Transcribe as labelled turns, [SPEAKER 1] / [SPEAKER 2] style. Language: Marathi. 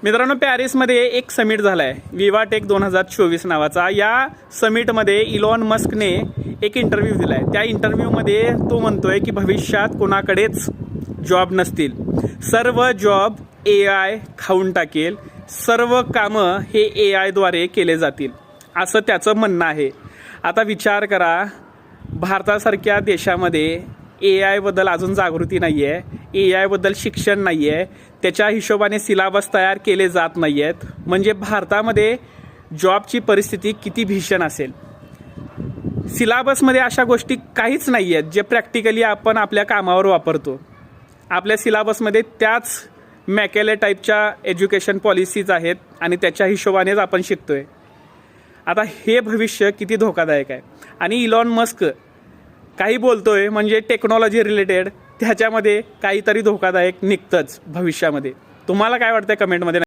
[SPEAKER 1] मित्रांनो, पॅरिसमध्ये एक समिट झाला आहे विवा टेक 2024 नावाचा. या समिटमध्ये इलॉन मस्कने एक इंटरव्ह्यू दिला आहे. त्या इंटरव्ह्यूमध्ये तो म्हणतोय की भविष्यात कोणाकडेच जॉब नसतील, सर्व जॉब AI खाऊन टाकेल, सर्व कामं हे AI द्वारे केले जातील, असं त्याचं म्हणणं आहे. आता विचार करा, भारतासारख्या देशामध्ये AI बद्दल अजून जागृती नाही आहे, AI बद्दल शिक्षण नाही आहे, त्याच्या हिशोबाने सिलेबस तयार केले जात नाही आहेत. म्हणजे भारतामध्ये जॉबची परिस्थिती किती भीषण असेल. सिलेबसमध्ये अशा गोष्टी काहीच नाही आहेत जे प्रॅक्टिकली आपण आपल्या कामावर वापरतो. आपल्या सिलेबसमध्ये त्याच मॅकेले टाईपच्या एज्युकेशन पॉलिसीज आहेत आणि त्याच्या हिशोबानेच आपण शिकतोय. आता हे भविष्य किती धोकादायक आहे. आणि इलॉन मस्क काही बोलतोय म्हणजे टेक्नॉलॉजी रिलेटेड, त्याच्यामध्ये काहीतरी धोकादायक निघतंच भविष्यामध्ये. तुम्हाला काय वाटतंय कमेंटमध्ये